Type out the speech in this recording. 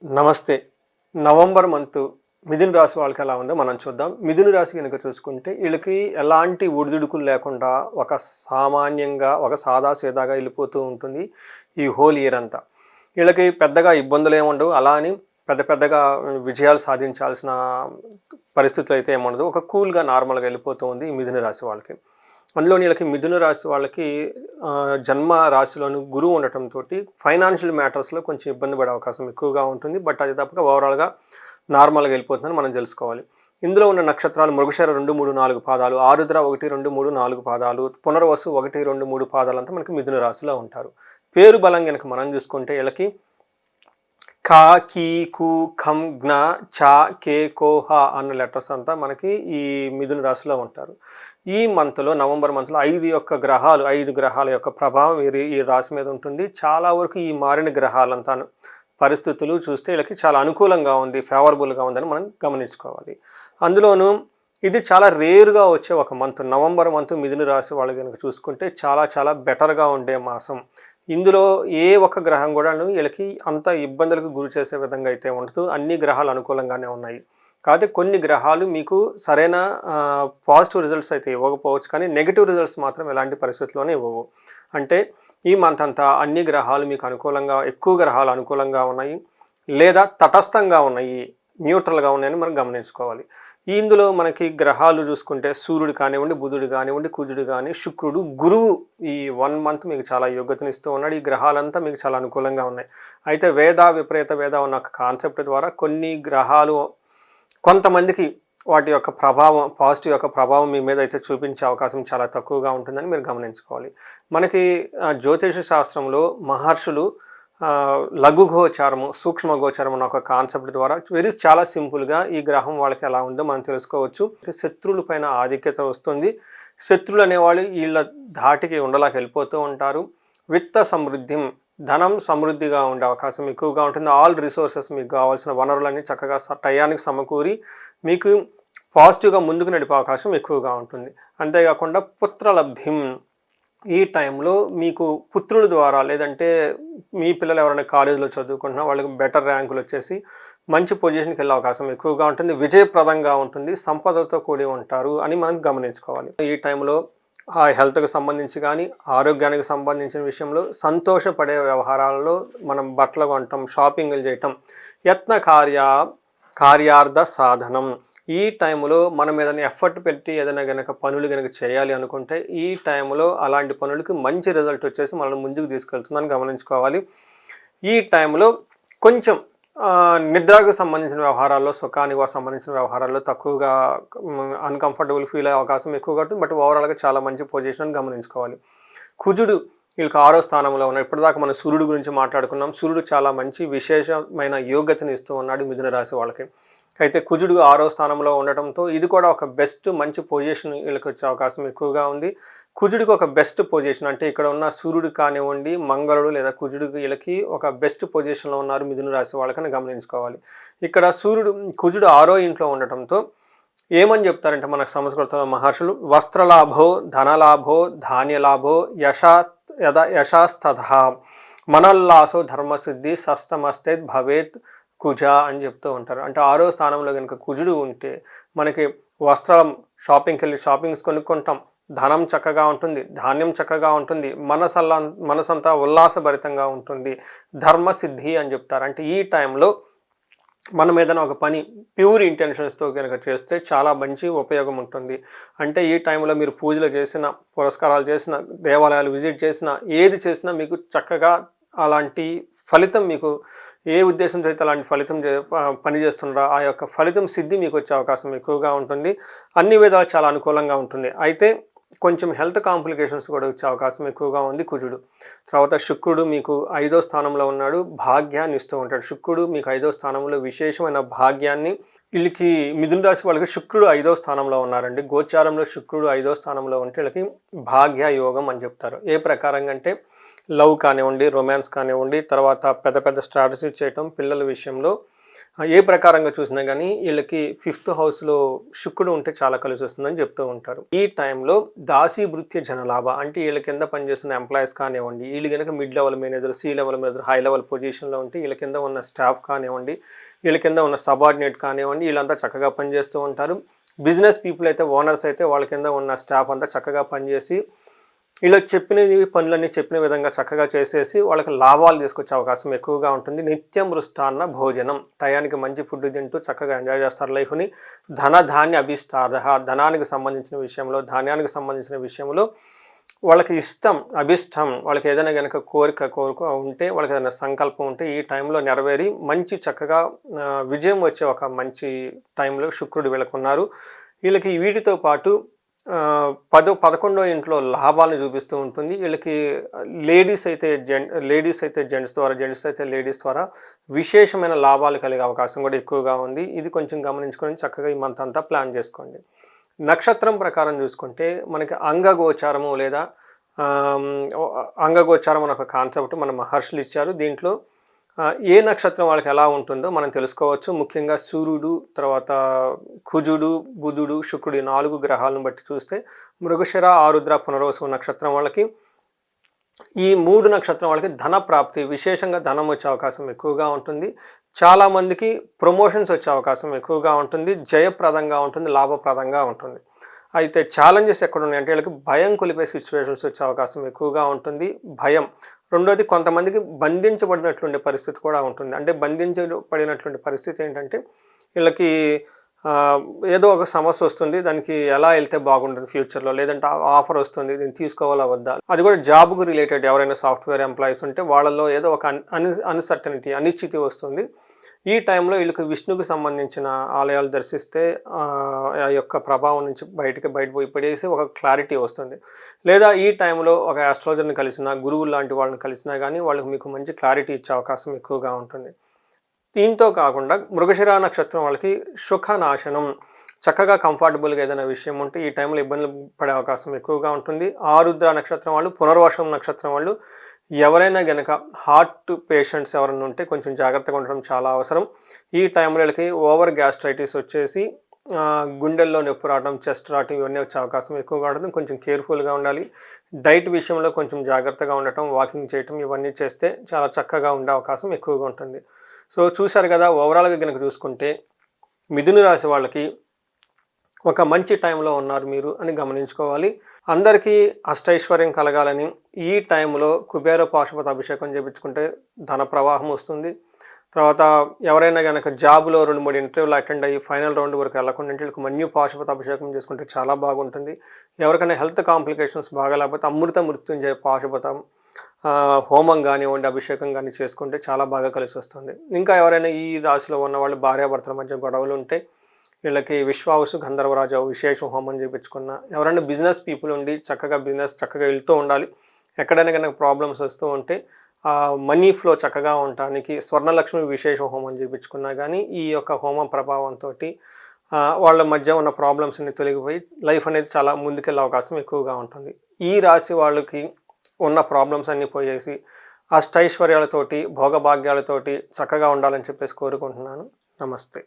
నమస్తే. November month మిథున రాశి వాళ్ళకి ఎలా ఉందో మనం చూద్దాం. మిథున రాశి గనుక చూసుకుంటే ఈళ్ళకి ఎలాంటి ఒడిదుడుకులు లేకుండా ఒక సామాన్యంగా ఒక సాదాసీదాగా వెళ్ళిపోతూ ఉంటుంది ఈ హోల్ ఇయర్ అంతా. ఈళ్ళకి పెద్దగా ఇబ్బందులేముండవు. అలా అని పెద్దగా విజయాలు సాధించాల్సిన పరిస్థితులు అయితే ఏముండదు. ఒక కూల్‌గా నార్మల్‌గా వెళ్ళిపోతూ ఉంది ఈ మిథున రాశి వాళ్ళకి. అందులో వీళ్ళకి మిథున రాశి వాళ్ళకి జన్మ రాశిలోని గురువు ఉండటంతోటి ఫైనాన్షియల్ మ్యాటర్స్‌లో కొంచెం ఇబ్బంది పడే అవకాశం ఎక్కువగా ఉంటుంది. బట్ అది తప్పక ఓవరాల్‌గా నార్మల్‌గా వెళ్ళిపోతుందని మనం తెలుసుకోవాలి. ఇందులో ఉన్న నక్షత్రాలు మృగశిర 2, 3, 4 పాదాలు, ఆరుద్ర 1, 2, 3, 4 పాదాలు, పునర్వసు 1, 2, 3 పాదాలంతా మనకి మిథున రాశిలో ఉంటారు. పేరు బలం గనక మనం చూసుకుంటే వీళ్ళకి కా, కీ, కు, ఖం, జ్ఞ, చ, కే, కో, హ అన్న లెటర్స్ అంతా మనకి ఈ మిథున రాశిలో ఉంటారు. ఈ మంత్లో నవంబర్ మంత్లో 5 గ్రహాల యొక్క ప్రభావం ఈ రాశి మీద ఉంటుంది. చాలా వరకు ఈ మారిన గ్రహాలంతా పరిస్థితులు చూస్తే వీళ్ళకి చాలా అనుకూలంగా ఉంది, ఫేవరబుల్గా ఉందని మనం గమనించుకోవాలి. అందులోనూ ఇది చాలా రేరుగా వచ్చే ఒక మంత్. నవంబర్ మంత్ మిథున రాశి వాళ్ళు కనుక చూసుకుంటే చాలా బెటర్గా ఉండే మాసం. ఇందులో ఏ ఒక్క గ్రహం కూడాను వీళ్ళకి అంత ఇబ్బందులకు గురి చేసే విధంగా అయితే ఉండదు. అన్ని గ్రహాలు అనుకూలంగానే ఉన్నాయి. కాకపోతే కొన్ని గ్రహాలు మీకు సరైన పాజిటివ్ రిజల్ట్స్ అయితే ఇవ్వకపోవచ్చు, కానీ నెగిటివ్ రిజల్ట్స్ మాత్రం ఎలాంటి పరిస్థితుల్లోనే ఇవ్వవు. అంటే ఈ మంత్ అంతా అన్ని గ్రహాలు మీకు అనుకూలంగా, ఎక్కువ గ్రహాలు అనుకూలంగా ఉన్నాయి, లేదా తటస్థంగా ఉన్నాయి, న్యూట్రల్గా ఉన్నాయని మనం గమనించుకోవాలి. ఇందులో మనకి గ్రహాలు చూసుకుంటే సూర్యుడు కానివ్వండి, బుధుడు కానివ్వండి, కుజుడు కానీ, శుక్రుడు, గురువు ఈ 1 మంత్ మీకు చాలా యోగ్యతనిస్తూ ఉన్నాడు. ఈ గ్రహాలంతా మీకు చాలా అనుకూలంగా ఉన్నాయి. అయితే విపరీత వేద ఉన్న ఒక కాన్సెప్ట్ ద్వారా కొన్ని గ్రహాలు కొంతమందికి వాటి యొక్క ప్రభావం, పాజిటివ్ యొక్క ప్రభావం మీ మీద అయితే చూపించే అవకాశం చాలా తక్కువగా ఉంటుందని మీరు గమనించుకోవాలి. మనకి జ్యోతిష శాస్త్రంలో మహర్షులు లఘుగోచారము, సూక్ష్మగోచారం అన్న ఒక కాన్సెప్ట్ ద్వారా చాలా సింపుల్గా ఈ గ్రహం వాళ్ళకి ఎలా ఉందో మనం తెలుసుకోవచ్చు. శత్రువుల పైన ఆధిక్యత వస్తుంది. శత్రువులు అనేవాళ్ళు వీళ్ళ ధాటికి ఉండలాకి వెళ్ళిపోతూ ఉంటారు. విత్త సమృద్ధి, ధనం సమృద్ధిగా ఉండే అవకాశం ఎక్కువగా ఉంటుంది. ఆల్ రిసోర్సెస్, మీకు కావాల్సిన వనరులన్నీ చక్కగా టయానికి సమకూరి మీకు పాజిటివ్గా ముందుకు నడిపే అవకాశం ఎక్కువగా ఉంటుంది. అంతేకాకుండా పుత్రలబ్ధిం, ఈ టైంలో మీకు పుత్రుల ద్వారా, లేదంటే మీ పిల్లలు ఎవరైనా కాలేజీలో చదువుకుంటున్నా వాళ్ళకి బెటర్ ర్యాంకులు వచ్చేసి మంచి పొజిషన్కి వెళ్ళే అవకాశం ఎక్కువగా ఉంటుంది. విజయప్రదంగా ఉంటుంది, సంపదతో కూడి ఉంటారు అని మనం గమనించుకోవాలి. ఈ టైంలో ఆ హెల్త్కి సంబంధించి కానీ, ఆరోగ్యానికి సంబంధించిన విషయంలో సంతోషపడే వ్యవహారాలలో మనం బట్టలు కొనటం, షాపింగ్లు చేయటం, యత్న కార్యార్థ సాధనం. ఈ టైంలో మనం ఏదైనా ఎఫర్ట్ పెట్టి ఏదైనా కనుక పనులు కనుక చేయాలి అనుకుంటే ఈ టైంలో అలాంటి పనులకి మంచి రిజల్ట్ వచ్చేసి మనల్ని ముందుకు తీసుకెళ్తుందని గమనించుకోవాలి. ఈ టైంలో కొంచెం నిద్రకు సంబంధించిన వ్యవహారాల్లో, సుఖానికి సంబంధించిన వ్యవహారాల్లో తక్కువగా అన్కంఫర్టబుల్ ఫీల్ అయ్యే అవకాశం ఎక్కువగా ఉంటుంది. బట్ ఓవరాల్గా చాలా మంచి పొజిషన్ అని గమనించుకోవాలి. కుజుడు వీళ్ళకి 6వ స్థానంలో ఉన్నాడు. ఇప్పటిదాకా మనం సూర్యుడు గురించి మాట్లాడుకున్నాం. సూర్యుడు చాలా మంచి విశేషమైన యోగ్యతని ఇస్తూ ఉన్నాడు మిథున రాశి వాళ్ళకి. అయితే కుజుడు 6వ స్థానంలో ఉండటంతో ఇది కూడా ఒక మంచి పొజిషన్ వీళ్ళకి వచ్చే అవకాశం ఎక్కువగా ఉంది. కుజుడికి ఒక బెస్ట్ పొజిషన్ అంటే ఇక్కడ ఉన్న సూర్యుడు కానివ్వండి, మంగళుడు లేదా కుజుడికి వీళ్ళకి ఒక బెస్ట్ పొజిషన్లో ఉన్నారు మిథున రాశి వాళ్ళకని గమనించుకోవాలి. ఇక్కడ కుజుడు 6వ ఇంట్లో ఉండటంతో ఏమని చెప్తారంటే మనకు సంస్కృతంలో మహర్షులు, వస్త్రలాభో, ధనలాభో, ధాన్యలాభో, యశాస్తథ మనల్లాసో ధర్మసిద్ధి షష్టమస్తే భవేత్ కుజ అని చెప్తూ ఉంటారు. అంటే 6వ స్థానంలో కనుక కుజుడు ఉంటే మనకి వస్త్రం, షాపింగ్కి వెళ్ళి షాపింగ్స్ కొనుక్కుంటాం, ధనం చక్కగా ఉంటుంది, ధాన్యం చక్కగా ఉంటుంది, మనసంతా ఉల్లాసభరితంగా ఉంటుంది, ధర్మసిద్ధి అని చెప్తారు. అంటే ఈ టైంలో మనం ఏదైనా ఒక పని ప్యూర్ ఇంటెన్షన్స్తో కనుక చేస్తే చాలా మంచి ఉపయోగం ఉంటుంది. అంటే ఈ టైంలో మీరు పూజలు చేసిన, పురస్కారాలు చేసిన, దేవాలయాలు విజిట్ చేసిన, ఏది చేసినా మీకు చక్కగా అలాంటి ఫలితం, మీకు ఏ ఉద్దేశంతో అయితే అలాంటి ఫలితం పని చేస్తున్నారో ఆ యొక్క ఫలితం సిద్ధి మీకు వచ్చే అవకాశం ఎక్కువగా ఉంటుంది. అన్ని విధాలు చాలా అనుకూలంగా ఉంటుంది. అయితే కొంచెం హెల్త్ కాంప్లికేషన్స్ కూడా వచ్చే అవకాశం ఎక్కువగా ఉంది కుజుడు. తర్వాత శుక్రుడు మీకు 5వ స్థానంలో ఉన్నాడు, భాగ్యాన్ని ఇస్తూ ఉంటాడు. శుక్రుడు మీకు 5వ స్థానంలో విశేషమైన భాగ్యాన్ని, వీళ్ళకి మిథున రాశి వాళ్ళకి శుక్రుడు 5వ స్థానంలో ఉన్నారండి. గోచారంలో శుక్రుడు 5వ స్థానంలో ఉంటే వీళ్ళకి భాగ్య యోగం అని చెప్తారు. ఏ ప్రకారంగా అంటే లవ్ కానివ్వండి, రొమాన్స్ కానివ్వండి, తర్వాత పెద్ద స్ట్రాటజీ చేయటం, పిల్లల విషయంలో ఏ ప్రకారంగా చూసినా గానీ వీళ్ళకి 5th హౌస్‌లో శుక్రుడు ఉంటే చాలా కలిసొస్తుందని చెప్తూ ఉంటారు. ఈ టైంలో దాసీభృత్య జనలాభ అంటే వీళ్ళ కింద పనిచేస్తున్న ఎంప్లాయీస్ కానివ్వండి, వీళ్ళు గనక mid level manager, C level manager, high level పొజిషన్‌లో ఉంటే వీళ్ళ కింద ఉన్న స్టాఫ్ కానివ్వండి, వీళ్ళ కింద ఉన్న సబార్డినేట్ కానివ్వండి, వీళ్ళంతా చక్కగా పనిచేస్తూ ఉంటారు. బిజినెస్ పీపుల్ అయితే, ఓనర్స్ అయితే వాళ్ళ కింద ఉన్న స్టాఫ్ అంతా చక్కగా పనిచేసి వీళ్ళకి చెప్పినది పనులన్నీ చెప్పిన విధంగా చక్కగా చేసేసి వాళ్ళకి లాభాలు తీసుకొచ్చే అవకాశం ఎక్కువగా ఉంటుంది. నిత్యం మృష్టాన్న భోజనం, టయానికి మంచి ఫుడ్ తింటూ చక్కగా ఎంజాయ్ చేస్తారు లైఫ్ని. ధనానికి సంబంధించిన విషయంలో, ధాన్యానికి సంబంధించిన విషయంలో వాళ్ళకి అభిష్టం వాళ్ళకి ఏదైనా కనుక కోరిక ఉంటే, వాళ్ళకి ఏదైనా సంకల్పం ఉంటే ఈ టైంలో నెరవేరి మంచి చక్కగా విజయం వచ్చే ఒక మంచి టైంలో శుక్రుడు వీళ్ళకున్నారు. వీళ్ళకి వీటితో పాటు 11వ ఇంట్లో లాభాలను చూపిస్తూ ఉంటుంది. వీళ్ళకి లేడీస్ అయితే జెంట్స్ ద్వారా, జెంట్స్ అయితే లేడీస్ ద్వారా విశేషమైన లాభాలు కలిగే అవకాశం కూడా ఎక్కువగా ఉంది. ఇది కొంచెం గమనించుకొని చక్కగా ఈ మంత్ అంతా ప్లాన్ చేసుకోండి. నక్షత్రం ప్రకారం చూసుకుంటే మనకి అంగగోచారము లేదా అంగగోచారం అనే ఒక కాన్సెప్ట్ మన మహర్షులు ఇచ్చారు. దీంట్లో ఏ నక్షత్రం వాళ్ళకి ఎలా ఉంటుందో మనం తెలుసుకోవచ్చు. ముఖ్యంగా సూర్యుడు, తర్వాత కుజుడు, బుధుడు, శుక్రుడు 4 గ్రహాలను బట్టి చూస్తే మృగశిర, ఆరుద్ర, పునర్వసు నక్షత్రం వాళ్ళకి, ఈ 3 నక్షత్రం వాళ్ళకి ధన ప్రాప్తి, విశేషంగా ధనం వచ్చే అవకాశం ఎక్కువగా ఉంటుంది. చాలామందికి ప్రమోషన్స్ వచ్చే అవకాశం ఎక్కువగా ఉంటుంది. జయప్రదంగా ఉంటుంది, లాభప్రదంగా ఉంటుంది. అయితే ఛాలెంజెస్ ఎక్కడున్నాయంటే వీళ్ళకి భయం కొలిపే సిచ్యువేషన్స్ వచ్చే అవకాశం ఎక్కువగా ఉంటుంది. భయం. రెండోది కొంతమందికి బంధించబడినటువంటి పరిస్థితి కూడా ఉంటుంది. అంటే బంధించబడినటువంటి పరిస్థితి ఏంటంటే వీళ్ళకి ఏదో ఒక సమస్య వస్తుంది, దానికి ఎలా వెళ్తే బాగుంటుంది ఫ్యూచర్లో, లేదంటే ఆఫర్ వస్తుంది, దీన్ని తీసుకోవాలా వద్దా, అది కూడా జాబ్కు రిలేటెడ్ ఎవరైనా సాఫ్ట్వేర్ ఎంప్లాయీస్ ఉంటే వాళ్ళలో ఏదో ఒక అన్సర్టనిటీ, అనిశ్చితి వస్తుంది. ఈ టైంలో వీళ్ళకి విష్ణువుకి సంబంధించిన ఆలయాలు దర్శిస్తే ఆ యొక్క ప్రభావం నుంచి బయటపోయి పడేసి ఒక క్లారిటీ వస్తుంది. లేదా ఈ టైంలో ఒక ఆస్ట్రాలజర్ని కలిసినా, గురువులు లాంటి వాళ్ళని కలిసినా కానీ వాళ్ళకి మీకు మంచి క్లారిటీ ఇచ్చే అవకాశం ఎక్కువగా ఉంటుంది. దీంతో కాకుండా మృగశిర నక్షత్రం వాళ్ళకి సుఖనాశనం, చక్కగా కంఫర్టబుల్గా ఏదైనా విషయం ఉంటే ఈ టైంలో ఇబ్బందులు పడే అవకాశం ఎక్కువగా ఉంటుంది. ఆరుద్ర నక్షత్రం వాళ్ళు, పునర్వసం నక్షత్రం వాళ్ళు ఎవరైనా గనక హార్ట్ పేషెంట్స్ ఎవరైనా ఉంటే కొంచెం జాగ్రత్తగా ఉండడం చాలా అవసరం. ఈ టైంలో వీళ్ళకి ఓవర్ గ్యాస్ట్రైటిస్ వచ్చేసి గుండెల్లో నొప్పి రావడం, చెస్ట్ రావడం ఇవన్నీ వచ్చే అవకాశం ఎక్కువగా ఉంటుంది. కొంచెం కేర్ఫుల్గా ఉండాలి. డైట్ విషయంలో కొంచెం జాగ్రత్తగా ఉండటం, వాకింగ్ చేయటం ఇవన్నీ చేస్తే చాలా చక్కగా ఉండే అవకాశం ఎక్కువగా ఉంటుంది. సో చూశారు కదా, ఓవరాల్గా కనుక చూసుకుంటే మిథున రాశి వాళ్ళకి ఒక మంచి టైంలో ఉన్నారు మీరు అని గమనించుకోవాలి. అందరికీ అష్టైశ్వర్యం కలగాలని ఈ టైంలో కుబేర పాశుపత అభిషేకం చేయించుకుంటే ధన ప్రవాహం వస్తుంది. తర్వాత ఎవరైనా కనుక జాబ్లో 2-3 ఇంటర్వ్యూలు అటెండ్ అయ్యి ఫైనల్ రౌండ్ వరకు వెళ్ళకుండా వీళ్ళకి మన్యు పాశుపత అభిషేకం చేసుకుంటే చాలా బాగుంటుంది. ఎవరికైనా హెల్త్ కాంప్లికేషన్స్ బాగా లేకపోతే అమృత మృత్యుంజయ పాశుపతం హోమం కానివ్వండి, అభిషేకం కానీ చేసుకుంటే చాలా బాగా కలిసి వస్తుంది. ఇంకా ఎవరైనా ఈ రాశిలో ఉన్న వాళ్ళు భార్యాభర్తల మధ్య గొడవలు ఉంటే వీళ్ళకి విశ్వావసు గంధర్వరాజు విశేష హోమం చేయించుకున్న, ఎవరైనా బిజినెస్ పీపుల్ ఉండి చక్కగా వెళ్తూ ఉండాలి. ఎక్కడైనా కనుక ప్రాబ్లమ్స్ వస్తూ ఉంటే మనీ ఫ్లో చక్కగా ఉండటానికి స్వర్ణలక్ష్మి విశేష హోమం చేయించుకున్నా కానీ ఈ యొక్క హోమం ప్రభావంతో వాళ్ళ మధ్య ఉన్న ప్రాబ్లమ్స్ అన్ని తొలగిపోయి లైఫ్ అనేది చాలా ముందుకెళ్ళే అవకాశం ఎక్కువగా ఉంటుంది. ఈ రాశి వాళ్ళకి ఉన్న ప్రాబ్లమ్స్ అన్నీ పోయేసి అష్టైశ్వర్యాలతోటి, భోగభాగ్యాలతోటి చక్కగా ఉండాలని చెప్పేసి కోరుకుంటున్నాను. నమస్తే.